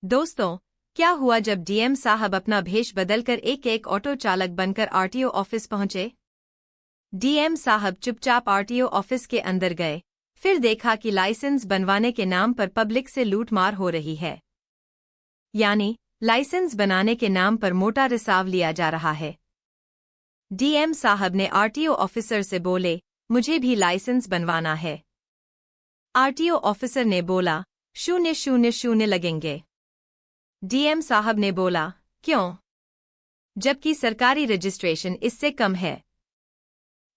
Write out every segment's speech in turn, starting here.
दोस्तों, क्या हुआ जब डीएम साहब अपना भेष बदलकर एक ऑटो चालक बनकर आरटीओ ऑफिस पहुंचे? डीएम साहब चुपचाप आरटीओ ऑफिस के अंदर गए, फिर देखा कि लाइसेंस बनवाने के नाम पर पब्लिक से लूटमार हो रही है। यानी लाइसेंस बनाने के नाम पर मोटा रिसाव लिया जा रहा है। डीएम साहब ने आरटीओ ऑफिसर से बोले, मुझे भी लाइसेंस बनवाना है। आरटीओ ऑफिसर ने बोला, 000 लगेंगे। डीएम साहब ने बोला, क्यों? जबकि सरकारी रजिस्ट्रेशन इससे कम है।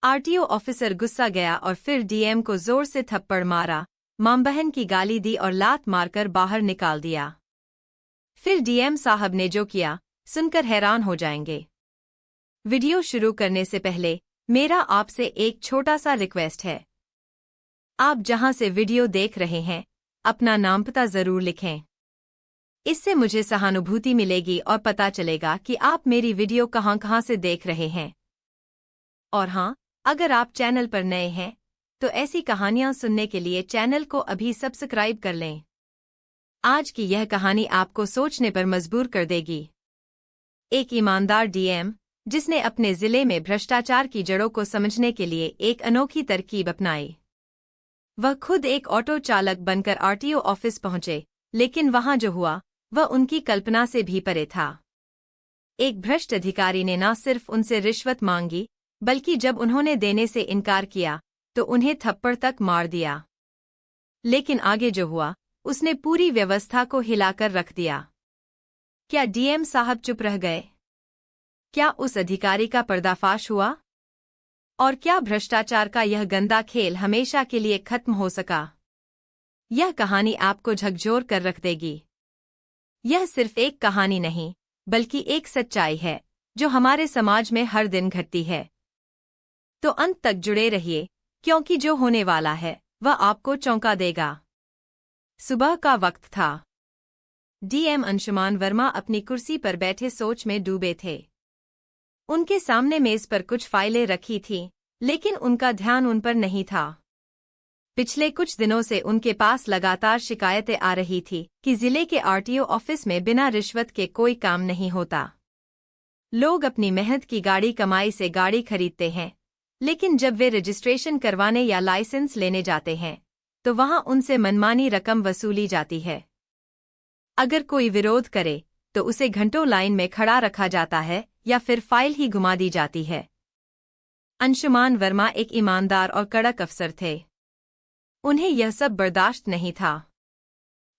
आरटीओ ऑफिसर गुस्सा गया और फिर डीएम को जोर से थप्पड़ मारा, मां बहन की गाली दी और लात मारकर बाहर निकाल दिया। फिर डीएम साहब ने जो किया, सुनकर हैरान हो जाएंगे। वीडियो शुरू करने से पहले मेरा आपसे एक छोटा सा रिक्वेस्ट है। आप जहां से वीडियो देख रहे हैं, अपना नाम पता जरूर लिखें। इससे मुझे सहानुभूति मिलेगी और पता चलेगा कि आप मेरी वीडियो कहां से देख रहे हैं। और हाँ, अगर आप चैनल पर नए हैं, तो ऐसी कहानियां सुनने के लिए चैनल को अभी सब्सक्राइब कर लें। आज की यह कहानी आपको सोचने पर मजबूर कर देगी। एक ईमानदार डीएम, जिसने अपने जिले में भ्रष्टाचार की जड़ों को समझने के लिए एक अनोखी तरकीब अपनाई। वह खुद एक ऑटो चालक बनकर आरटीओ ऑफिस पहुंचे, लेकिन वहां जो हुआ, वह उनकी कल्पना से भी परे था। एक भ्रष्ट अधिकारी ने न सिर्फ उनसे रिश्वत मांगी, बल्कि जब उन्होंने देने से इनकार किया, तो उन्हें थप्पड़ तक मार दिया। लेकिन आगे जो हुआ, उसने पूरी व्यवस्था को हिलाकर रख दिया। क्या डीएम साहब चुप रह गए? क्या उस अधिकारी का पर्दाफाश हुआ? और क्या भ्रष्टाचार का यह गंदा खेल हमेशा के लिए खत्म हो सका? यह कहानी आपको झकझोर कर रख देगी। यह सिर्फ एक कहानी नहीं, बल्कि एक सच्चाई है, जो हमारे समाज में हर दिन घटती है। तो अंत तक जुड़े रहिए, क्योंकि जो होने वाला है, वह आपको चौंका देगा। सुबह का वक्त था। डीएम अंशुमान वर्मा अपनी कुर्सी पर बैठे सोच में डूबे थे। उनके सामने मेज पर कुछ फाइलें रखी थीं, लेकिन उनका ध्यान उन पर नहीं था। पिछले कुछ दिनों से उनके पास लगातार शिकायतें आ रही थी कि जिले के आरटीओ ऑफिस में बिना रिश्वत के कोई काम नहीं होता। लोग अपनी मेहनत की गाड़ी कमाई से गाड़ी खरीदते हैं, लेकिन जब वे रजिस्ट्रेशन करवाने या लाइसेंस लेने जाते हैं, तो वहां उनसे मनमानी रकम वसूली जाती है। अगर कोई विरोध करे, तो उसे घंटों लाइन में खड़ा रखा जाता है या फिर फाइल ही घुमा दी जाती है। अंशुमान वर्मा एक ईमानदार और कड़क अफसर थे। उन्हें यह सब बर्दाश्त नहीं था।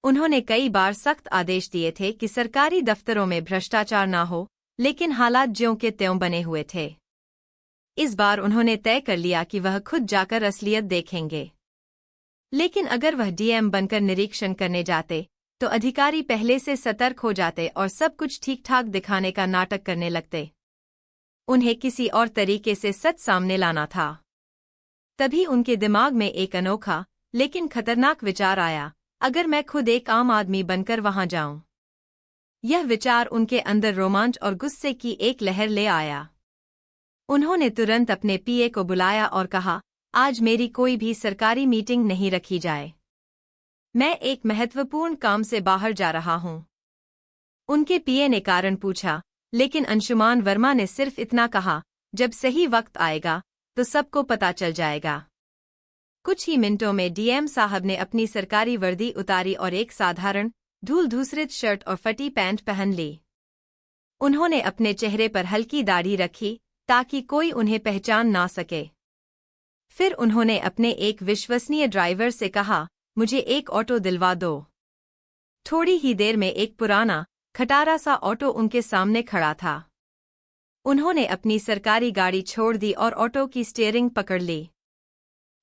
उन्होंने कई बार सख्त आदेश दिए थे कि सरकारी दफ्तरों में भ्रष्टाचार न हो, लेकिन हालात ज्यों के त्यों बने हुए थे। इस बार उन्होंने तय कर लिया कि वह खुद जाकर असलियत देखेंगे। लेकिन अगर वह डीएम बनकर निरीक्षण करने जाते, तो अधिकारी पहले से सतर्क हो जाते और सब कुछ ठीक ठाक दिखाने का नाटक करने लगते। उन्हें किसी और तरीके से सच सामने लाना था। तभी उनके दिमाग में एक अनोखा, लेकिन खतरनाक विचार आया, अगर मैं खुद एक आम आदमी बनकर वहां जाऊं। यह विचार उनके अंदर रोमांच और गुस्से की एक लहर ले आया। उन्होंने तुरंत अपने पीए को बुलाया और कहा, आज मेरी कोई भी सरकारी मीटिंग नहीं रखी जाए। मैं एक महत्वपूर्ण काम से बाहर जा रहा हूं। उनके पीए ने कारण पूछा, लेकिन अंशुमान वर्मा ने सिर्फ इतना कहा, जब सही वक्त आएगा, तो सबको पता चल जाएगा। कुछ ही मिनटों में डीएम साहब ने अपनी सरकारी वर्दी उतारी और एक साधारण, धूल-धूसरित शर्ट और फटी पैंट पहन ली। उन्होंने अपने चेहरे पर हल्की दाढ़ी रखी, ताकि कोई उन्हें पहचान ना सके। फिर उन्होंने अपने एक विश्वसनीय ड्राइवर से कहा, मुझे एक ऑटो दिलवा दो। थोड़ी ही देर में एक पुराना, खटारा सा ऑटो उनके सामने खड़ा था। उन्होंने अपनी सरकारी गाड़ी छोड़ दी और ऑटो की स्टीयरिंग पकड़ ली।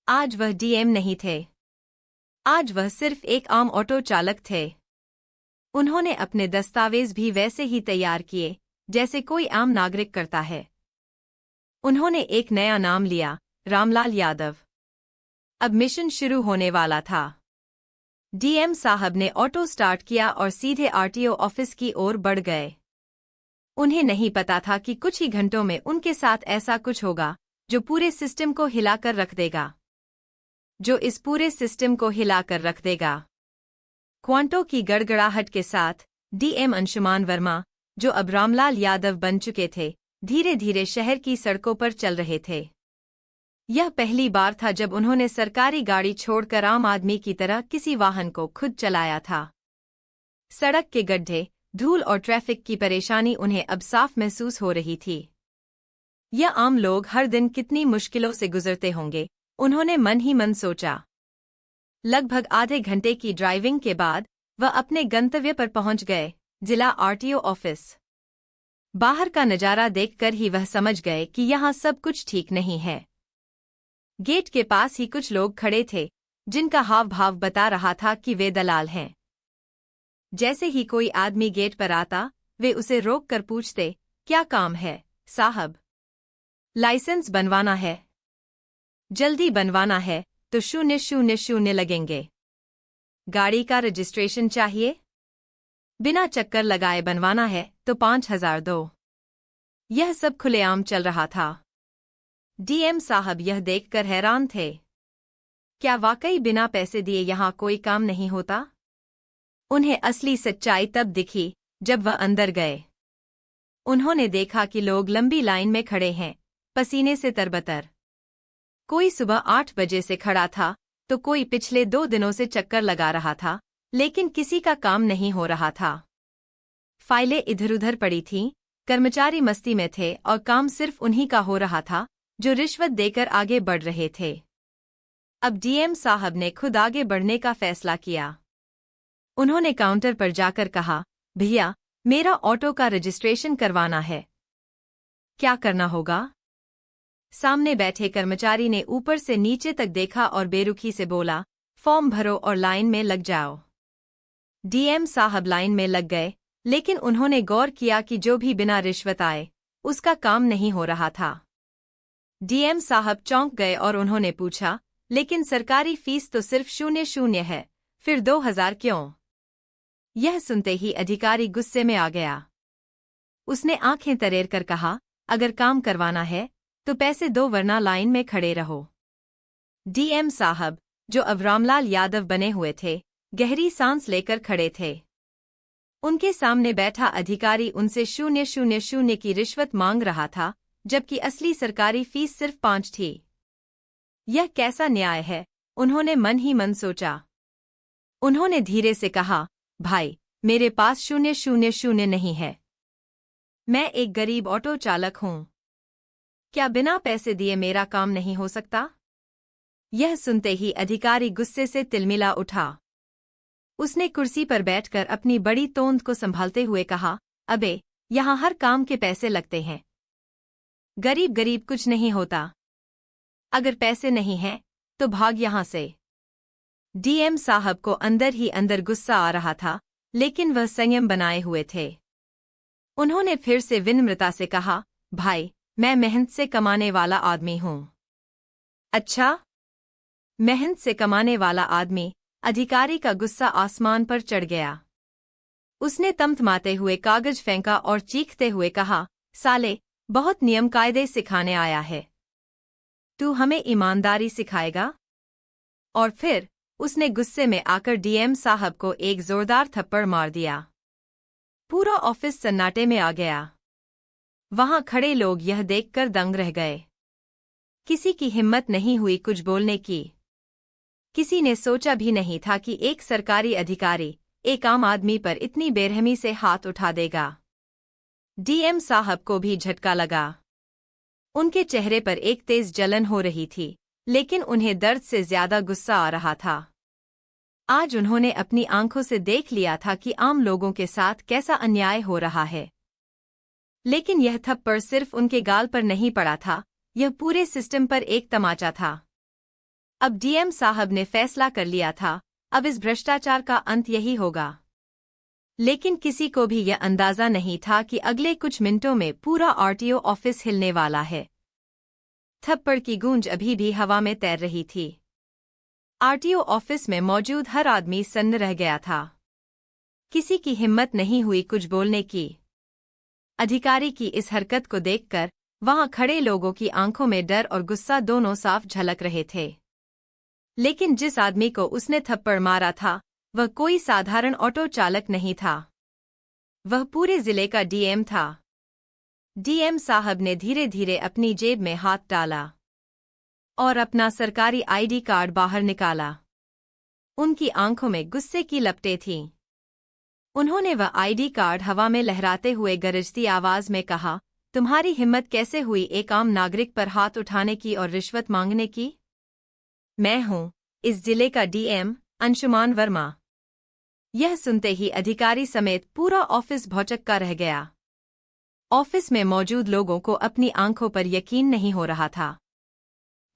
आज वह डीएम नहीं थे। आज वह सिर्फ एक आम ऑटो चालक थे। उन्होंने अपने दस्तावेज भी वैसे ही तैयार किए, जैसे कोई आम नागरिक करता है। उन्होंने एक नया नाम लिया, रामलाल यादव। अब मिशन शुरू होने वाला था। डीएम साहब ने ऑटो स्टार्ट किया और सीधे आरटीओ ऑफिस की ओर बढ़ गए। उन्हें नहीं पता था कि कुछ ही घंटों में उनके साथ ऐसा कुछ होगा, जो पूरे सिस्टम को हिलाकर रख देगा। क्वांटों की गड़गड़ाहट के साथ डीएम अंशुमान वर्मा, जो अब रामलाल यादव बन चुके थे, धीरे धीरे शहर की सड़कों पर चल रहे थे। यह पहली बार था जब उन्होंने सरकारी गाड़ी छोड़कर आम आदमी की तरह किसी वाहन को खुद चलाया था। सड़क के गड्ढे, धूल और ट्रैफिक की परेशानी उन्हें अब साफ महसूस हो रही थी। यह आम लोग हर दिन कितनी मुश्किलों से गुजरते होंगे, उन्होंने मन ही मन सोचा। लगभग आधे घंटे की ड्राइविंग के बाद वह अपने गंतव्य पर पहुंच गए, जिला आरटीओ ऑफिस। बाहर का नजारा देखकर ही वह समझ गए कि यहाँ सब कुछ ठीक नहीं है। गेट के पास ही कुछ लोग खड़े थे, जिनका हाव भाव बता रहा था कि वे दलाल हैं। जैसे ही कोई आदमी गेट पर आता, वे उसे रोक कर पूछते, क्या काम है साहब? लाइसेंस बनवाना है? जल्दी बनवाना है तो 000 लगेंगे। गाड़ी का रजिस्ट्रेशन चाहिए? बिना चक्कर लगाए बनवाना है तो 5000 दो। यह सब खुलेआम चल रहा था। डीएम साहब यह देखकर हैरान थे। क्या वाकई बिना पैसे दिए यहाँ कोई काम नहीं होता? उन्हें असली सच्चाई तब दिखी जब वह अंदर गए। उन्होंने देखा कि लोग लंबी लाइन में खड़े हैं, पसीने से तरबतर। कोई सुबह 8 बजे से खड़ा था तो कोई पिछले 2 दिनों से चक्कर लगा रहा था, लेकिन किसी का काम नहीं हो रहा था। फाइलें इधर-उधर पड़ी थीं, कर्मचारी मस्ती में थे और काम सिर्फ उन्हीं का हो रहा था जो रिश्वत देकर आगे बढ़ रहे थे। अब डीएम साहब ने खुद आगे बढ़ने का फैसला किया। उन्होंने काउंटर पर जाकर कहा, भैया, मेरा ऑटो का रजिस्ट्रेशन करवाना है। क्या करना होगा? सामने बैठे कर्मचारी ने ऊपर से नीचे तक देखा और बेरुखी से बोला, फॉर्म भरो और लाइन में लग जाओ। डीएम साहब लाइन में लग गए, लेकिन उन्होंने गौर किया कि जो भी बिना रिश्वत आए, उसका काम नहीं हो रहा था। डीएम साहब चौंक गए और उन्होंने पूछा, लेकिन सरकारी फीस तो सिर्फ 0 है, फिर 2000 क्यों? यह सुनते ही अधिकारी गुस्से में आ गया। उसने आंखें तरेर कर कहा, अगर काम करवाना है तो पैसे दो वरना लाइन में खड़े रहो। डीएम साहब, जो अब रामलाल यादव बने हुए थे, गहरी सांस लेकर खड़े थे। उनके सामने बैठा अधिकारी उनसे 000 की रिश्वत मांग रहा था, जबकि असली सरकारी फीस सिर्फ 5 थी। यह कैसा न्याय है, उन्होंने मन ही मन सोचा। उन्होंने धीरे से कहा, भाई, मेरे पास 000 नहीं है। मैं एक गरीब ऑटो चालक हूं। क्या बिना पैसे दिए मेरा काम नहीं हो सकता? यह सुनते ही अधिकारी गुस्से से तिलमिला उठा। उसने कुर्सी पर बैठकर अपनी बड़ी तोंद को संभालते हुए कहा, अबे, यहाँ हर काम के पैसे लगते हैं। गरीब गरीब कुछ नहीं होता। अगर पैसे नहीं हैं, तो भाग यहाँ से। डीएम साहब को अंदर ही अंदर गुस्सा आ रहा था, लेकिन वह संयम बनाए हुए थे। उन्होंने फिर से विनम्रता से कहा, भाई, मैं मेहनत से कमाने वाला आदमी हूँ। अच्छा? मेहनत से कमाने वाला आदमी? अधिकारी का गुस्सा आसमान पर चढ़ गया। उसने तमतमाते हुए कागज फेंका और चीखते हुए कहा, साले, बहुत नियम कायदे सिखाने आया है। तू हमें ईमानदारी सिखाएगा? और फिर उसने गुस्से में आकर डीएम साहब को एक जोरदार थप्पड़ मार दिया। पूरा ऑफिस सन्नाटे में आ गया। वहां खड़े लोग यह देखकर दंग रह गए। किसी की हिम्मत नहीं हुई कुछ बोलने की। किसी ने सोचा भी नहीं था कि एक सरकारी अधिकारी एक आम आदमी पर इतनी बेरहमी से हाथ उठा देगा। डीएम साहब को भी झटका लगा। उनके चेहरे पर एक तेज जलन हो रही थी, लेकिन उन्हें दर्द से ज्यादा गुस्सा आ रहा था। आज उन्होंने अपनी आंखों से देख लिया था कि आम लोगों के साथ कैसा अन्याय हो रहा है। लेकिन यह थप्पड़ सिर्फ उनके गाल पर नहीं पड़ा था, यह पूरे सिस्टम पर एक तमाचा था। अब डीएम साहब ने फैसला कर लिया था, अब इस भ्रष्टाचार का अंत यही होगा। लेकिन किसी को भी यह अंदाजा नहीं था कि अगले कुछ मिनटों में पूरा आरटीओ ऑफिस हिलने वाला है। थप्पड़ की गूंज अभी भी हवा में तैर रही थी। आरटीओ ऑफिस में मौजूद हर आदमी सन्न रह गया था। किसी की हिम्मत नहीं हुई कुछ बोलने की। अधिकारी की इस हरकत को देखकर वहां खड़े लोगों की आंखों में डर और गुस्सा दोनों साफ झलक रहे थे। लेकिन जिस आदमी को उसने थप्पड़ मारा था, वह कोई साधारण ऑटो चालक नहीं था। वह पूरे जिले का डीएम था। डीएम साहब ने धीरे धीरे अपनी जेब में हाथ डाला और अपना सरकारी आईडी कार्ड बाहर निकाला। उनकी आंखों में गुस्से की लपटें थीं। उन्होंने वह आईडी कार्ड हवा में लहराते हुए गरजती आवाज में कहा, तुम्हारी हिम्मत कैसे हुई एक आम नागरिक पर हाथ उठाने की और रिश्वत मांगने की? मैं हूं इस जिले का डीएम, अंशुमान वर्मा। यह सुनते ही अधिकारी समेत पूरा ऑफिस भौचक्का रह गया। ऑफिस में मौजूद लोगों को अपनी आंखों पर यकीन नहीं हो रहा था।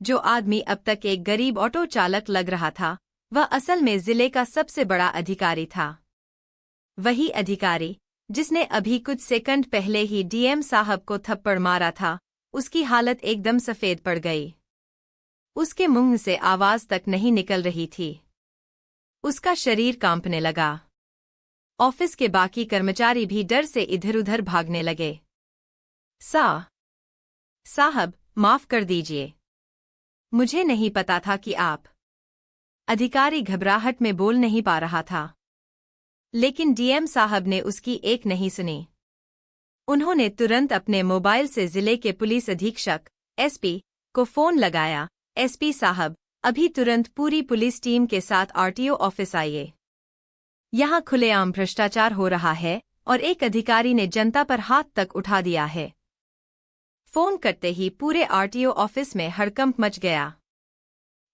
जो आदमी अब तक एक गरीब ऑटो चालक लग रहा था, वह असल में जिले का सबसे बड़ा अधिकारी था। वही अधिकारी जिसने अभी कुछ सेकंड पहले ही डीएम साहब को थप्पड़ मारा था, उसकी हालत एकदम सफेद पड़ गई। उसके मुंह से आवाज तक नहीं निकल रही थी। उसका शरीर कांपने लगा। ऑफिस के बाकी कर्मचारी भी डर से इधर-उधर भागने लगे। साहब, माफ कर दीजिए। मुझे नहीं पता था कि आप। अधिकारी घबराहट में बोल नहीं पा रहा था। लेकिन डीएम साहब ने उसकी एक नहीं सुनी। उन्होंने तुरंत अपने मोबाइल से जिले के पुलिस अधीक्षक, एसपी, को फोन लगाया। एसपी साहब, अभी तुरंत पूरी पुलिस टीम के साथ आरटीओ ऑफिस आइए। यहाँ खुलेआम भ्रष्टाचार हो रहा है और एक अधिकारी ने जनता पर हाथ तक उठा दिया है। फोन करते ही पूरे आरटीओ ऑफिस में हड़कंप मच गया।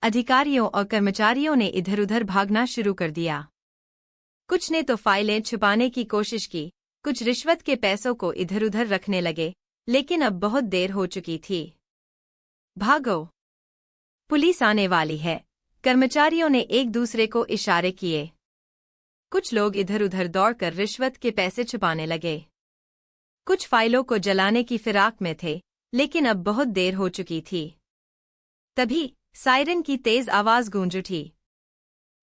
अधिकारियों और कर्मचारियों ने इधर-उधर भागना शुरू कर दिया। कुछ ने तो फाइलें छुपाने की कोशिश की, कुछ रिश्वत के पैसों को इधर-उधर रखने लगे, लेकिन अब बहुत देर हो चुकी थी। भागो, पुलिस आने वाली है। कर्मचारियों ने एक दूसरे को इशारे किए। कुछ लोग इधर-उधर दौड़कर रिश्वत के पैसे छुपाने लगे। कुछ फाइलों को जलाने की फिराक में थे, लेकिन अब बहुत देर हो चुकी थी। तभी सायरन की तेज आवाज गूंज उठी।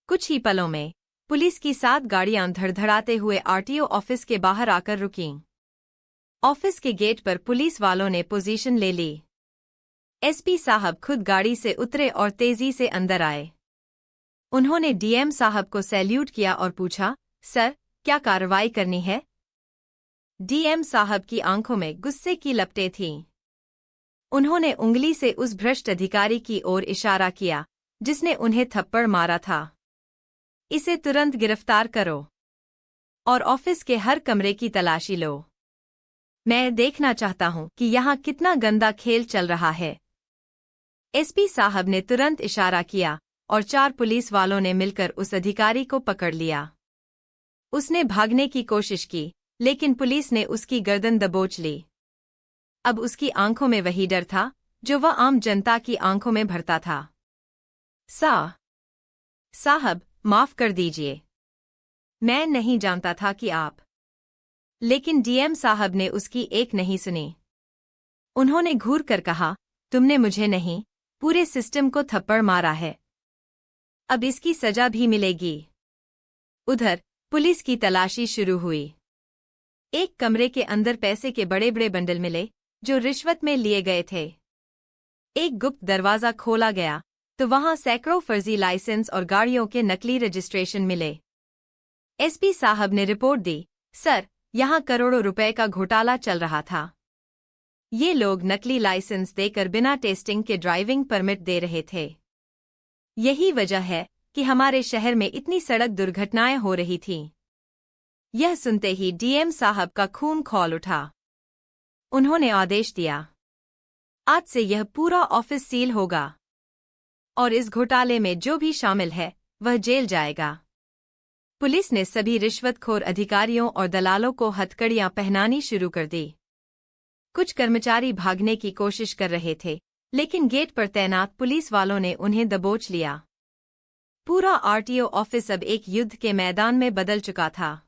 कुछ ही पलों में पुलिस की 7 गाड़ियां धड़धड़ाते हुए आरटीओ ऑफिस के बाहर आकर रुकीं। ऑफिस के गेट पर पुलिस वालों ने पोजीशन ले ली। एसपी साहब खुद गाड़ी से उतरे और तेजी से अंदर आए। उन्होंने डीएम साहब को सैल्यूट किया और पूछा, सर, क्या कार्रवाई करनी है? डीएम साहब की आंखों में गुस्से की लपटें थीं। उन्होंने उंगली से उस भ्रष्ट अधिकारी की ओर इशारा किया, जिसने उन्हें थप्पड़ मारा था। इसे तुरंत गिरफ्तार करो और ऑफिस के हर कमरे की तलाशी लो। मैं देखना चाहता हूं कि यहाँ कितना गंदा खेल चल रहा है। एसपी साहब ने तुरंत इशारा किया और 4 पुलिस वालों ने मिलकर उस अधिकारी को पकड़ लिया। उसने भागने की कोशिश की, लेकिन पुलिस ने उसकी गर्दन दबोच ली। अब उसकी आंखों में वही डर था जो वह आम जनता की आंखों में भरता था। साहब, माफ कर दीजिए। मैं नहीं जानता था कि आप। लेकिन डीएम साहब ने उसकी एक नहीं सुनी। उन्होंने घूर कर कहा, तुमने मुझे नहीं, पूरे सिस्टम को थप्पड़ मारा है। अब इसकी सजा भी मिलेगी। उधर पुलिस की तलाशी शुरू हुई। एक कमरे के अंदर पैसे के बड़े-बड़े बंडल मिले, जो रिश्वत में लिए गए थे। एक गुप्त दरवाजा खोला गया, तो वहां सैकड़ों फर्जी लाइसेंस और गाड़ियों के नकली रजिस्ट्रेशन मिले। एसपी साहब ने रिपोर्ट दी, सर, यहां करोड़ों रुपए का घोटाला चल रहा था। ये लोग नकली लाइसेंस देकर बिना टेस्टिंग के ड्राइविंग परमिट दे रहे थे। यही वजह है कि हमारे शहर में इतनी सड़क दुर्घटनाएं हो रही थीं। यह सुनते ही डीएम साहब का खून खौल उठा। उन्होंने आदेश दिया, आज से यह पूरा ऑफिस सील होगा और इस घोटाले में जो भी शामिल है वह जेल जाएगा। पुलिस ने सभी रिश्वतखोर अधिकारियों और दलालों को हथकड़ियां पहनानी शुरू कर दी। कुछ कर्मचारी भागने की कोशिश कर रहे थे, लेकिन गेट पर तैनात पुलिस वालों ने उन्हें दबोच लिया। पूरा आरटीओ ऑफिस अब एक युद्ध के मैदान में बदल चुका था।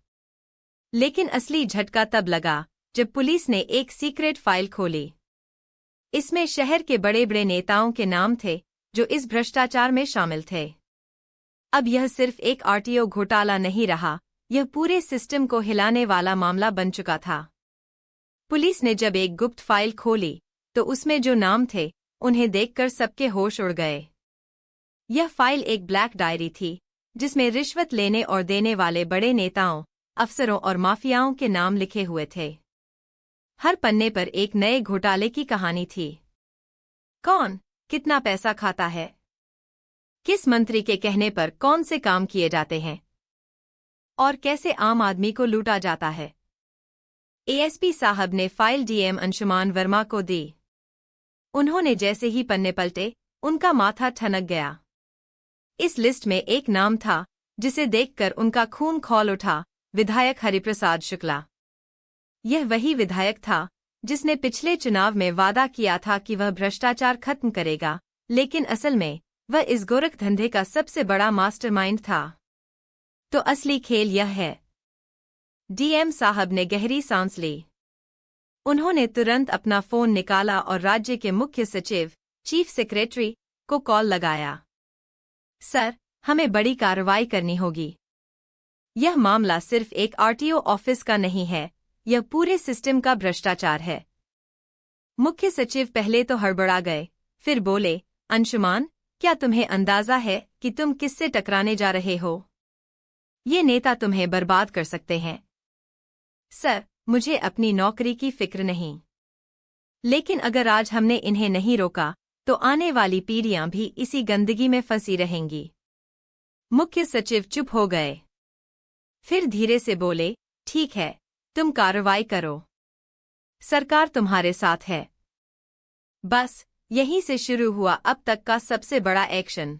लेकिन असली झटका तब लगा जब पुलिस ने एक सीक्रेट फाइल खोली। इसमें शहर के बड़े-बड़े नेताओं के नाम थे जो इस भ्रष्टाचार में शामिल थे। अब यह सिर्फ एक आरटीओ घोटाला नहीं रहा, यह पूरे सिस्टम को हिलाने वाला मामला बन चुका था। पुलिस ने जब एक गुप्त फाइल खोली, तो उसमें जो नाम थे, उन्हें देखकर सबके होश उड़ गए। यह फाइल एक ब्लैक डायरी थी, जिसमें रिश्वत लेने और देने वाले बड़े नेताओं, अफसरों और माफियाओं के नाम लिखे हुए थे। हर पन्ने पर एक नए घोटाले की कहानी थी। कौन कितना पैसा खाता है, किस मंत्री के कहने पर कौन से काम किए जाते हैं और कैसे आम आदमी को लूटा जाता है। एएसपी साहब ने फाइल डीएम अंशुमान वर्मा को दी। उन्होंने जैसे ही पन्ने पलटे, उनका माथा ठनक गया। इस लिस्ट में एक नाम था जिसे देखकर उनका खून खौल उठा, विधायक हरिप्रसाद शुक्ला। यह वही विधायक था जिसने पिछले चुनाव में वादा किया था कि वह भ्रष्टाचार खत्म करेगा, लेकिन असल में वह इस गोरख धंधे का सबसे बड़ा मास्टरमाइंड था। तो असली खेल यह है। डीएम साहब ने गहरी सांस ली। उन्होंने तुरंत अपना फोन निकाला और राज्य के मुख्य सचिव, चीफ सेक्रेटरी, को कॉल लगाया। सर, हमें बड़ी कार्रवाई करनी होगी। यह मामला सिर्फ एक आरटीओ ऑफिस का नहीं है, यह पूरे सिस्टम का भ्रष्टाचार है। मुख्य सचिव पहले तो हड़बड़ा गए, फिर बोले, अंशुमान, क्या तुम्हें अंदाजा है कि तुम किससे टकराने जा रहे हो? ये नेता तुम्हें बर्बाद कर सकते हैं। सर, मुझे अपनी नौकरी की फिक्र नहीं, लेकिन अगर आज हमने इन्हें नहीं रोका तो आने वाली पीढ़ियां भी इसी गंदगी में फंसी रहेंगी। मुख्य सचिव चुप हो गए। फिर धीरे से बोले, ठीक है, तुम कार्रवाई करो, सरकार तुम्हारे साथ है। बस यहीं से शुरू हुआ अब तक का सबसे बड़ा एक्शन।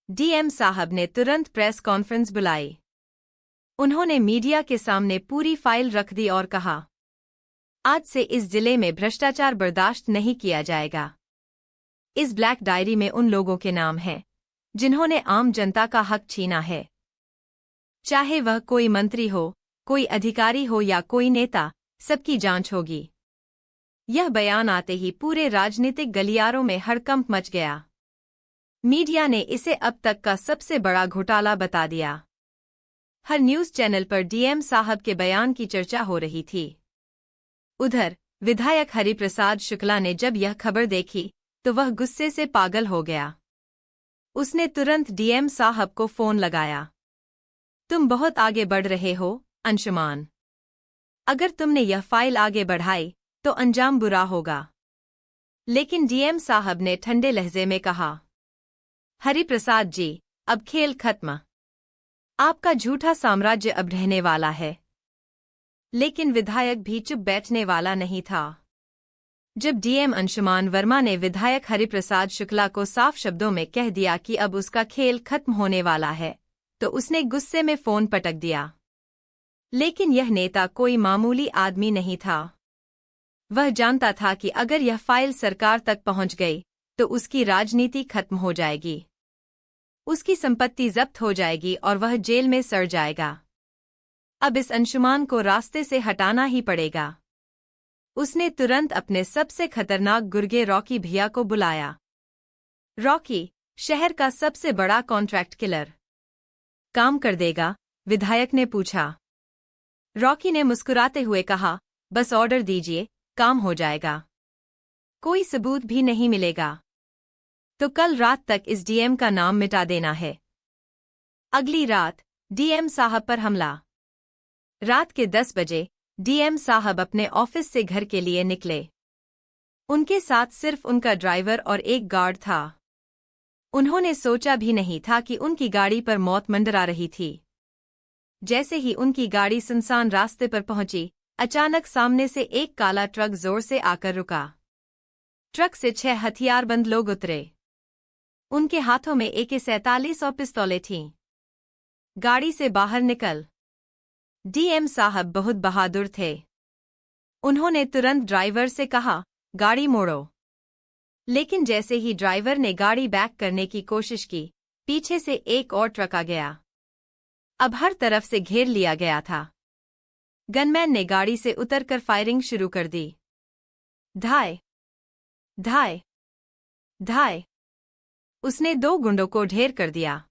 डीएम साहब ने तुरंत प्रेस कॉन्फ्रेंस बुलाई। उन्होंने मीडिया के सामने पूरी फाइल रख दी और कहा, आज से इस जिले में भ्रष्टाचार बर्दाश्त नहीं किया जाएगा। इस ब्लैक डायरी में उन लोगों के नाम हैं जिन्होंने आम जनता का हक छीना है। चाहे वह कोई मंत्री हो, कोई अधिकारी हो या कोई नेता, सबकी जांच होगी। यह बयान आते ही पूरे राजनीतिक गलियारों में हड़कंप मच गया। मीडिया ने इसे अब तक का सबसे बड़ा घोटाला बता दिया। हर न्यूज़ चैनल पर डीएम साहब के बयान की चर्चा हो रही थी। उधर विधायक हरिप्रसाद शुक्ला ने जब यह खबर देखी तो वह गुस्से से पागल हो गया। उसने तुरंत डीएम साहब को फोन लगाया। तुम बहुत आगे बढ़ रहे हो, अंशुमान। अगर तुमने यह फाइल आगे बढ़ाई तो अंजाम बुरा होगा। लेकिन डीएम साहब ने ठंडे लहजे में कहा, हरिप्रसाद जी, अब खेल खत्म। आपका झूठा साम्राज्य अब रहने वाला है। लेकिन विधायक भी चुप बैठने वाला नहीं था। जब डीएम अंशुमान वर्मा ने विधायक हरिप्रसाद शुक्ला को साफ शब्दों में कह दिया कि अब उसका खेल खत्म होने वाला है, तो उसने गुस्से में फोन पटक दिया। लेकिन यह नेता कोई मामूली आदमी नहीं था। वह जानता था कि अगर यह फाइल सरकार तक पहुंच गई तो उसकी राजनीति खत्म हो जाएगी, उसकी संपत्ति जब्त हो जाएगी और वह जेल में सड़ जाएगा। अब इस अंशुमान को रास्ते से हटाना ही पड़ेगा। उसने तुरंत अपने सबसे खतरनाक गुर्गे रॉकी भैया को बुलाया। रॉकी, शहर का सबसे बड़ा कॉन्ट्रैक्ट किलर। काम कर देगा? विधायक ने पूछा। रॉकी ने मुस्कुराते हुए कहा, बस ऑर्डर दीजिए, काम हो जाएगा। कोई सबूत भी नहीं मिलेगा तो कल रात तक इस डीएम का नाम मिटा देना है। अगली रात डीएम साहब पर हमला। रात के 10 बजे डीएम साहब अपने ऑफिस से घर के लिए निकले। उनके साथ सिर्फ उनका ड्राइवर और एक गार्ड था। उन्होंने सोचा भी नहीं था कि उनकी गाड़ी पर मौत मंडरा रही थी। जैसे ही उनकी गाड़ी सुनसान रास्ते पर पहुंची, अचानक सामने से एक काला ट्रक जोर से आकर रुका। ट्रक से 6 हथियारबंद लोग उतरे। उनके हाथों में AK-47 और पिस्तौलें थीं। गाड़ी से बाहर निकल। डीएम साहब बहुत बहादुर थे। उन्होंने तुरंत ड्राइवर से कहा, गाड़ी मोड़ो। लेकिन जैसे ही ड्राइवर ने गाड़ी बैक करने की कोशिश की, पीछे से एक और ट्रक आ गया। अब हर तरफ से घेर लिया गया था। गनमैन ने गाड़ी से उतरकर फायरिंग शुरू कर दी। धाय धाय धाय। उसने 2 गुंडों को ढेर कर दिया।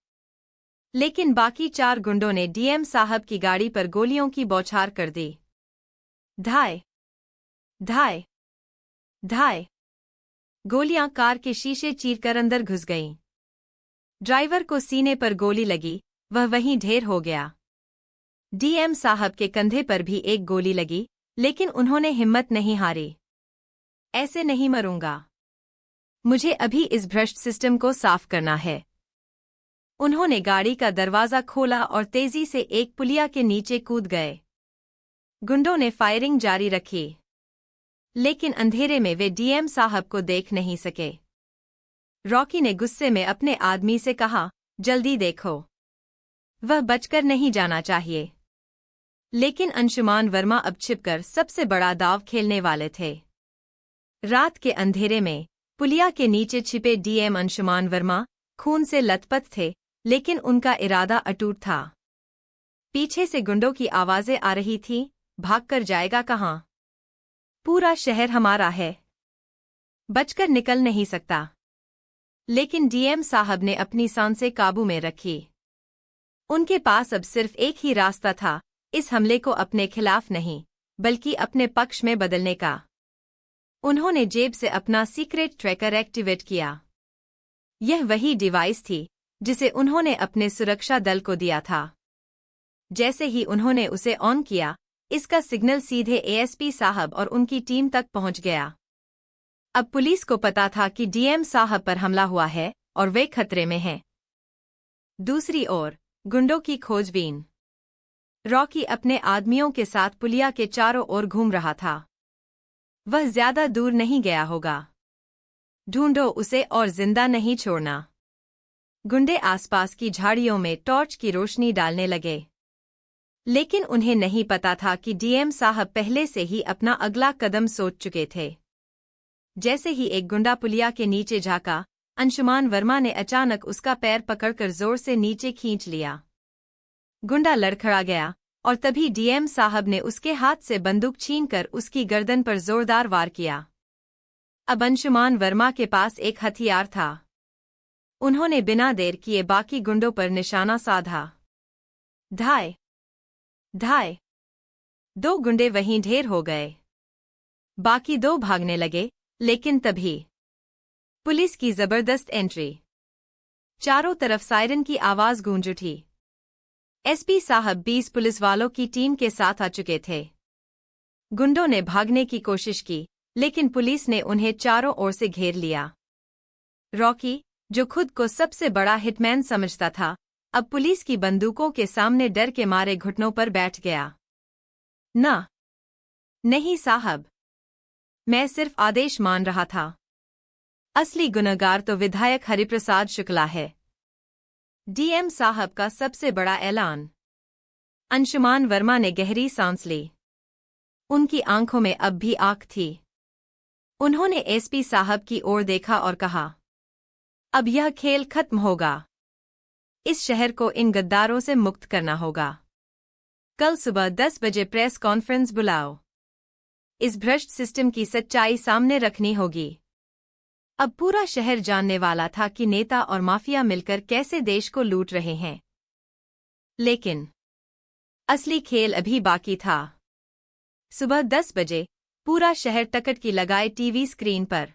लेकिन बाकी 4 गुंडों ने डीएम साहब की गाड़ी पर गोलियों की बौछार कर दी। धाय धाय धाय। गोलियां कार के शीशे चीरकर अंदर घुस गईं। ड्राइवर को सीने पर गोली लगी, वह वहीं ढेर हो गया। डीएम साहब के कंधे पर भी एक गोली लगी, लेकिन उन्होंने हिम्मत नहीं हारी। ऐसे नहीं मरूंगा। मुझे अभी इस भ्रष्ट सिस्टम को साफ करना है। उन्होंने गाड़ी का दरवाजा खोला और तेजी से एक पुलिया के नीचे कूद गए। गुंडों ने फायरिंग जारी रखी, लेकिन अंधेरे में वे डीएम साहब को देख नहीं सके। रॉकी ने गुस्से में अपने आदमी से कहा, जल्दी देखो, वह बचकर नहीं जाना चाहिए। लेकिन अंशुमान वर्मा अब छिपकर सबसे बड़ा दाव खेलने वाले थे। रात के अंधेरे में पुलिया के नीचे छिपे डीएम अंशुमान वर्मा खून से लथपथ थे, लेकिन उनका इरादा अटूट था। पीछे से गुंडों की आवाजें आ रही थीं, भागकर जाएगा कहां? पूरा शहर हमारा है, बचकर निकल नहीं सकता। लेकिन डीएम साहब ने अपनी सांसें काबू में रखी। उनके पास अब सिर्फ एक ही रास्ता था, इस हमले को अपने खिलाफ नहीं, बल्कि अपने पक्ष में बदलने का। उन्होंने जेब से अपना सीक्रेट ट्रैकर एक्टिवेट किया। यह वही डिवाइस थी जिसे उन्होंने अपने सुरक्षा दल को दिया था। जैसे ही उन्होंने उसे ऑन किया, इसका सिग्नल सीधे एएसपी साहब और उनकी टीम तक पहुंच गया। अब पुलिस को पता था कि डीएम साहब पर हमला हुआ है और वे खतरे में हैं। दूसरी ओर गुंडों की खोजबीन। रॉकी अपने आदमियों के साथ पुलिया के चारों ओर घूम रहा था। वह ज्यादा दूर नहीं गया होगा। ढूंढो उसे और जिंदा नहीं छोड़ना। गुंडे आसपास की झाड़ियों में टॉर्च की रोशनी डालने लगे, लेकिन उन्हें नहीं पता था कि डीएम साहब पहले से ही अपना अगला कदम सोच चुके थे। जैसे ही एक गुंडा पुलिया के नीचे झांका, अंशुमान वर्मा ने अचानक उसका पैर पकड़कर जोर से नीचे खींच लिया। गुंडा लड़खड़ा गया और तभी डीएम साहब ने उसके हाथ से बंदूक छीनकर उसकी गर्दन पर जोरदार वार किया। अब अंशुमान वर्मा के पास एक हथियार था। उन्होंने बिना देर किए बाकी गुंडों पर निशाना साधा। धाय धाय। 2 गुंडे वहीं ढेर हो गए। बाकी 2 भागने लगे, लेकिन तभी पुलिस की जबरदस्त एंट्री। चारों तरफ सायरन की आवाज गूंज उठी। एसपी साहब 20 पुलिस वालों की टीम के साथ आ चुके थे। गुंडों ने भागने की कोशिश की, लेकिन पुलिस ने उन्हें चारों ओर से घेर लिया। रॉकी, जो खुद को सबसे बड़ा हिटमैन समझता था, अब पुलिस की बंदूकों के सामने डर के मारे घुटनों पर बैठ गया। नहीं साहब, मैं सिर्फ आदेश मान रहा था। असली गुनहगार तो विधायक हरिप्रसाद शुक्ला है। डीएम साहब का सबसे बड़ा ऐलान। अंशुमान वर्मा ने गहरी सांस ली। उनकी आंखों में अब भी आग थी। उन्होंने एसपी साहब की ओर देखा और कहा, अब यह खेल खत्म होगा। इस शहर को इन गद्दारों से मुक्त करना होगा। कल सुबह 10 बजे प्रेस कॉन्फ्रेंस बुलाओ। इस भ्रष्ट सिस्टम की सच्चाई सामने रखनी होगी। अब पूरा शहर जानने वाला था कि नेता और माफिया मिलकर कैसे देश को लूट रहे हैं। लेकिन असली खेल अभी बाकी था। सुबह 10 बजे पूरा शहर टकट की लगाए टीवी स्क्रीन पर।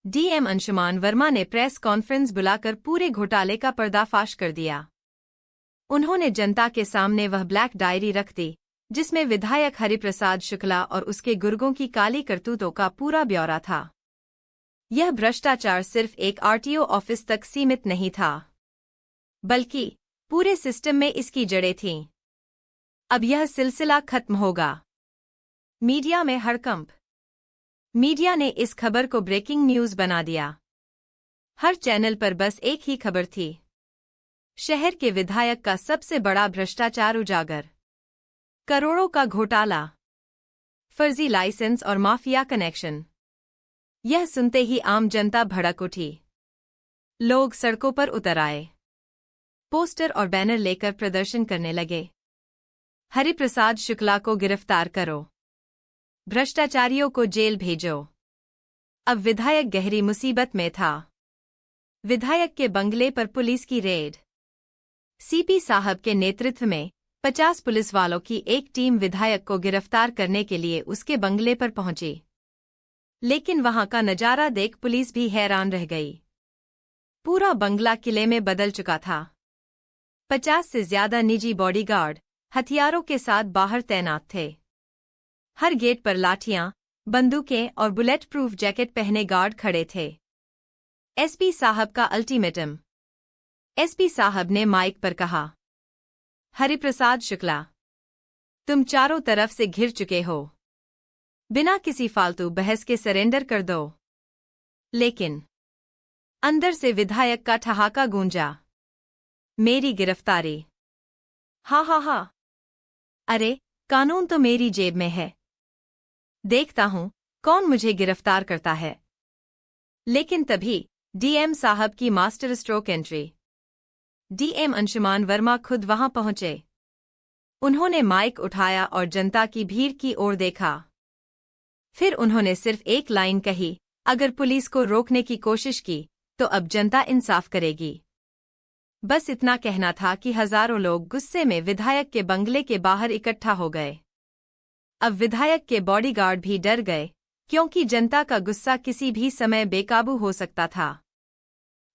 डीएम अंशुमान वर्मा ने प्रेस कॉन्फ्रेंस बुलाकर पूरे घोटाले का पर्दाफाश कर दिया। उन्होंने जनता के सामने वह ब्लैक डायरी रख दी, जिसमें विधायक हरिप्रसाद शुक्ला और उसके गुर्गों की काली करतूतों का पूरा ब्यौरा था। यह भ्रष्टाचार सिर्फ एक आरटीओ ऑफिस तक सीमित नहीं था, बल्कि पूरे सिस्टम में इसकी जड़ें थीं। अब यह सिलसिला खत्म होगा। मीडिया में हड़कंप। मीडिया ने इस खबर को ब्रेकिंग न्यूज बना दिया। हर चैनल पर बस एक ही खबर थी, शहर के विधायक का सबसे बड़ा भ्रष्टाचार उजागर। करोड़ों का घोटाला, फर्जी लाइसेंस और माफिया कनेक्शन। यह सुनते ही आम जनता भड़क उठी। लोग सड़कों पर उतर आए, पोस्टर और बैनर लेकर प्रदर्शन करने लगे। हरिप्रसाद शुक्ला को गिरफ्तार करो, भ्रष्टाचारियों को जेल भेजो। अब विधायक गहरी मुसीबत में था। विधायक के बंगले पर पुलिस की रेड। सीपी साहब के नेतृत्व में 50 पुलिस वालों की एक टीम विधायक को गिरफ्तार करने के लिए उसके बंगले पर पहुंची। लेकिन वहां का नजारा देख पुलिस भी हैरान रह गई। पूरा बंगला किले में बदल चुका था। 50 से ज्यादा निजी बॉडीगार्ड, हथियारों के साथ बाहर तैनात थे। हर गेट पर लाठियां, बंदूकें और बुलेट प्रूफ जैकेट पहने गार्ड खड़े थे। एसपी साहब का अल्टीमेटम। एसपी साहब ने माइक पर कहा, हरिप्रसाद शुक्ला, तुम चारों तरफ से घिर चुके हो। बिना किसी फालतू बहस के सरेंडर कर दो। लेकिन अंदर से विधायक का ठहाका गूंजा, मेरी गिरफ्तारी। हा हा हा, अरे कानून तो मेरी जेब में है, देखता हूं कौन मुझे गिरफ्तार करता है। लेकिन तभी डीएम साहब की master stroke entry. DM Anshuman Verma खुद वहां पहुंचे। उन्होंने माइक उठाया और जनता की भीड़ की ओर देखा। फिर उन्होंने सिर्फ एक लाइन कही, अगर पुलिस को रोकने की कोशिश की तो अब जनता इंसाफ करेगी। बस इतना कहना था कि हजारों लोग गुस्से में विधायक के बंगले के बाहर इकट्ठा हो गए। अब विधायक के बॉडीगार्ड भी डर गए, क्योंकि जनता का गुस्सा किसी भी समय बेकाबू हो सकता था।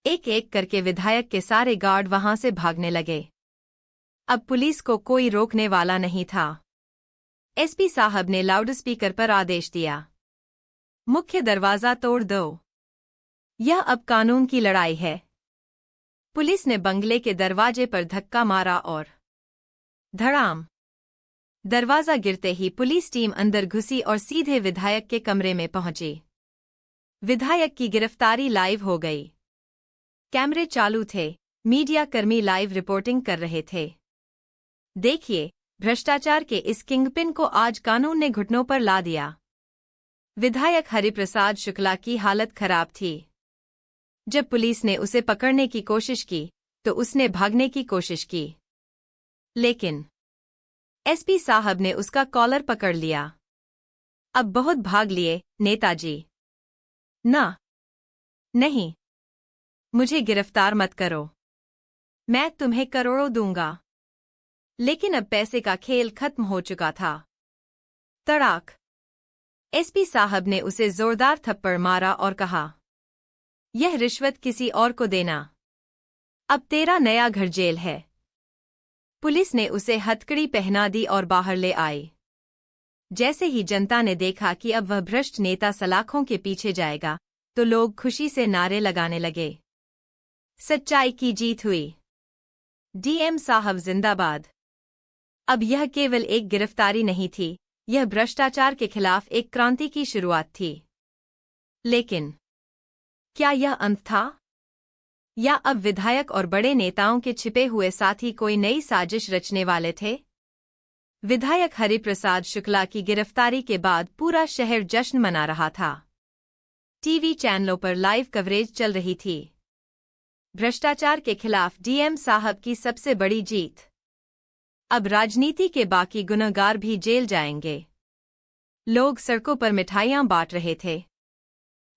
एक एक करके विधायक के सारे गार्ड वहां से भागने लगे। अब पुलिस को कोई रोकने वाला नहीं था। एसपी साहब ने लाउडस्पीकर पर आदेश दिया, मुख्य दरवाजा तोड़ दो। यह अब कानून की लड़ाई है। पुलिस ने बंगले के दरवाजे पर धक्का मारा और धड़ाम। दरवाजा गिरते ही पुलिस टीम अंदर घुसी और सीधे विधायक के कमरे में पहुंची। विधायक की गिरफ्तारी लाइव हो गई। कैमरे चालू थे, मीडिया कर्मी लाइव रिपोर्टिंग कर रहे थे। देखिए, भ्रष्टाचार के इस किंगपिन को आज कानून ने घुटनों पर ला दिया। विधायक हरिप्रसाद शुक्ला की हालत खराब थी। जब पुलिस ने उसे पकड़ने की कोशिश की तो उसने भागने की कोशिश की, लेकिन एसपी साहब ने उसका कॉलर पकड़ लिया। अब बहुत भाग लिए नेताजी। ना, नहीं, मुझे गिरफ्तार मत करो, मैं तुम्हें करोड़ों दूंगा। लेकिन अब पैसे का खेल खत्म हो चुका था। तड़ाक। एसपी साहब ने उसे जोरदार थप्पड़ मारा और कहा, यह रिश्वत किसी और को देना। अब तेरा नया घर जेल है। पुलिस ने उसे हथकड़ी पहना दी और बाहर ले आई। जैसे ही जनता ने देखा कि अब वह भ्रष्ट नेता सलाखों के पीछे जाएगा, तो लोग खुशी से नारे लगाने लगे। सच्चाई की जीत हुई। डीएम साहब जिंदाबाद। अब यह केवल एक गिरफ्तारी नहीं थी, यह भ्रष्टाचार के खिलाफ एक क्रांति की शुरुआत थी। लेकिन क्या यह अंत था? या अब विधायक और बड़े नेताओं के छिपे हुए साथी कोई नई साजिश रचने वाले थे? विधायक हरिप्रसाद शुक्ला की गिरफ्तारी के बाद पूरा शहर जश्न मना रहा था। टीवी चैनलों पर लाइव कवरेज चल रही थी। भ्रष्टाचार के खिलाफ डीएम साहब की सबसे बड़ी जीत। अब राजनीति के बाकी गुनहगार भी जेल जाएंगे। लोग सड़कों पर मिठाइयां बांट रहे थे।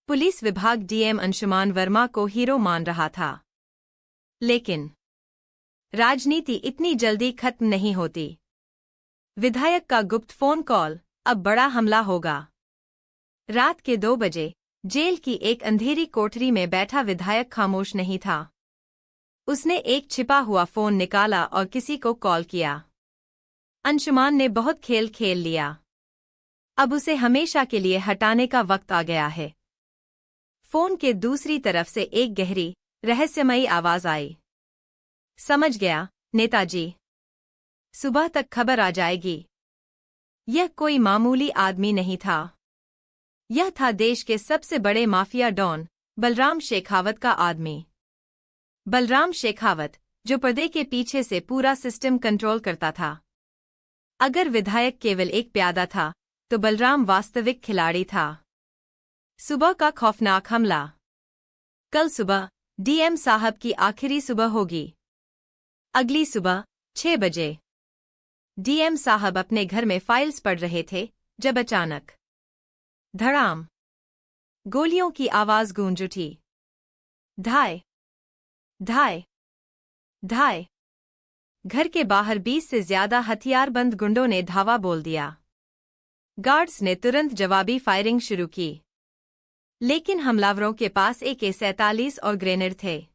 पुलिस विभाग डीएम अंशुमान वर्मा को हीरो मान रहा था। लेकिन राजनीति इतनी जल्दी खत्म नहीं होती। विधायक का गुप्त फोन कॉल, अब बड़ा हमला होगा। रात के 2 बजे जेल की एक अंधेरी कोठरी में बैठा विधायक खामोश नहीं था। उसने एक छिपा हुआ फोन निकाला और किसी को कॉल किया। अंशुमान ने बहुत खेल खेल लिया। अब उसे हमेशा के लिए हटाने का वक्त आ गया है। फोन के दूसरी तरफ से एक गहरी, रहस्यमयी आवाज आई। समझ गया नेताजी, सुबह तक खबर आ जाएगी। यह कोई मामूली आदमी नहीं था। यह था देश के सबसे बड़े माफिया डॉन बलराम शेखावत का आदमी। बलराम शेखावत, जो पर्दे के पीछे से पूरा सिस्टम कंट्रोल करता था। अगर विधायक केवल एक प्यादा था, तो बलराम वास्तविक खिलाड़ी था। सुबह का खौफनाक हमला। कल सुबह डीएम साहब की आखिरी सुबह होगी। अगली सुबह 6 बजे डीएम साहब अपने घर में फाइल्स पढ़ रहे थे, जब अचानक धड़ाम, गोलियों की आवाज गूंज उठी। धाय धाय धाय। घर के बाहर 20 से ज्यादा हथियारबंद गुंडों ने धावा बोल दिया। गार्ड्स ने तुरंत जवाबी फायरिंग शुरू की। लेकिन हमलावरों के पास AK-47 और ग्रेनेड थे।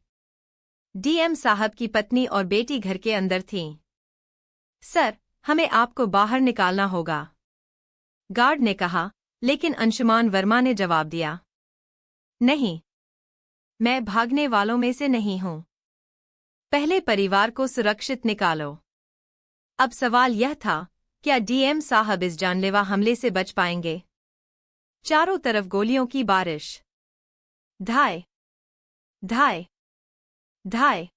डीएम साहब की पत्नी और बेटी घर के अंदर थीं। सर, हमें आपको बाहर निकालना होगा, गार्ड ने कहा, लेकिन अंशुमान वर्मा ने जवाब दिया, नहीं, मैं भागने वालों में से नहीं हूं। पहले परिवार को सुरक्षित निकालो। अब सवाल यह था, क्या डीएम साहब इस जानलेवा हमले से बच पाएंगे? चारों तरफ गोलियों की बारिश। धाय धाय धाय।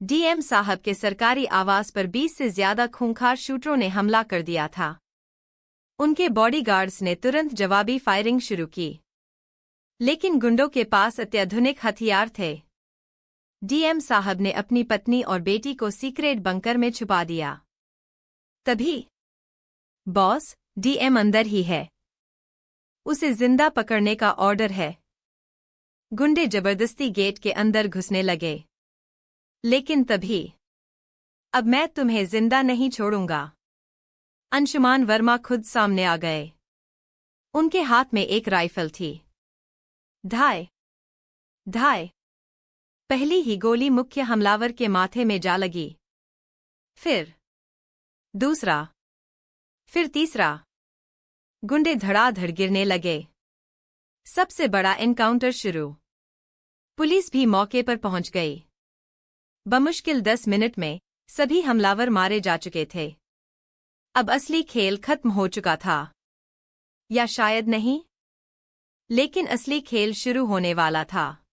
डीएम साहब के सरकारी आवास पर 20 से ज्यादा खूंखार शूटरों ने हमला कर दिया था। उनके बॉडीगार्ड्स ने तुरंत जवाबी फायरिंग शुरू की, लेकिन गुंडों के पास अत्याधुनिक हथियार थे। डीएम साहब ने अपनी पत्नी और बेटी को सीक्रेट बंकर में छुपा दिया। तभी, बॉस, डीएम अंदर ही है, उसे जिंदा पकड़ने का ऑर्डर है। गुंडे जबरदस्ती गेट के अंदर घुसने लगे। लेकिन तभी, अब मैं तुम्हें जिंदा नहीं छोड़ूंगा। अंशुमान वर्मा खुद सामने आ गए। उनके हाथ में एक राइफल थी। धाय धाय। पहली ही गोली मुख्य हमलावर के माथे में जा लगी। फिर दूसरा, फिर तीसरा। गुंडे धड़ाधड़ गिरने लगे। सबसे बड़ा एनकाउंटर शुरू। पुलिस भी मौके पर पहुंच गई। बमुश्किल 10 मिनट में सभी हमलावर मारे जा चुके थे। अब असली खेल खत्म हो चुका था। या शायद नहीं, लेकिन असली खेल शुरू होने वाला था।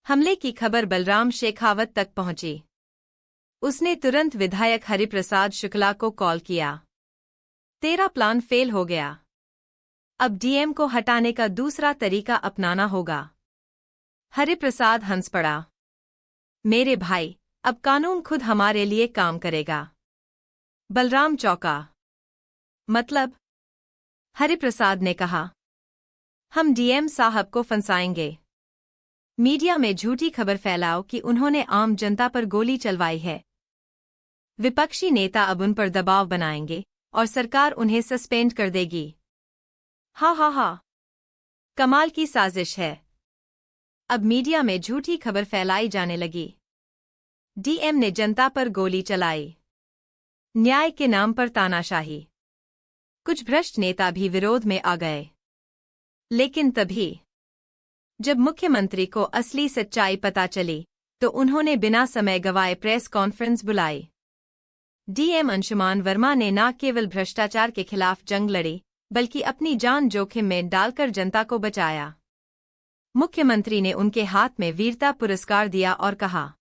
हमले की खबर बलराम शेखावत तक पहुंची। उसने तुरंत विधायक हरिप्रसाद शुक्ला को कॉल किया। तेरा प्लान फेल हो गया। अब डीएम को हटाने का दूसरा तरीका अपनाना होगा। हरिप्रसाद हंस पड़ा। मेरे भाई, अब कानून खुद हमारे लिए काम करेगा। बलराम चौंका। मतलब? हरिप्रसाद ने कहा, हम डीएम साहब को फंसाएंगे। मीडिया में झूठी खबर फैलाओ कि उन्होंने आम जनता पर गोली चलवाई है। विपक्षी नेता अब उन पर दबाव बनाएंगे और सरकार उन्हें सस्पेंड कर देगी। हा हा हा, कमाल की साजिश है। अब मीडिया में झूठी खबर फैलाई जाने लगी। डीएम ने जनता पर गोली चलाई। न्याय के नाम पर तानाशाही। कुछ भ्रष्ट नेता भी विरोध में आ गए। लेकिन तभी, जब मुख्यमंत्री को असली सच्चाई पता चली, तो उन्होंने बिना समय गवाए प्रेस कॉन्फ्रेंस बुलाई। डीएम अंशुमान वर्मा ने न केवल भ्रष्टाचार के खिलाफ जंग लड़ी, बल्कि अपनी जान जोखिम में डालकर जनता को बचाया। मुख्यमंत्री ने उनके हाथ में वीरता पुरस्कार दिया और कहा,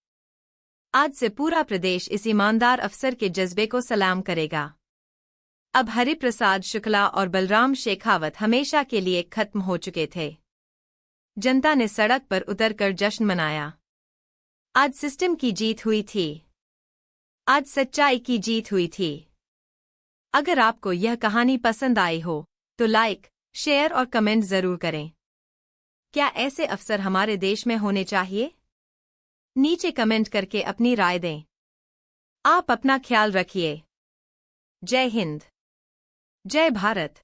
आज से पूरा प्रदेश इस ईमानदार अफसर के जज्बे को सलाम करेगा। अब हरिप्रसाद शुक्ला और बलराम शेखावत हमेशा के लिए खत्म हो चुके थे। जनता ने सड़क पर उतरकर जश्न मनाया। आज सिस्टम की जीत हुई थी। आज सच्चाई की जीत हुई थी। अगर आपको यह कहानी पसंद आई हो, तो लाइक, शेयर और कमेंट जरूर करें। क्या ऐसे अफसर हमारे देश में होने चाहिए? नीचे कमेंट करके अपनी राय दें। आप अपना ख्याल रखिए। जय हिंद, जय भारत।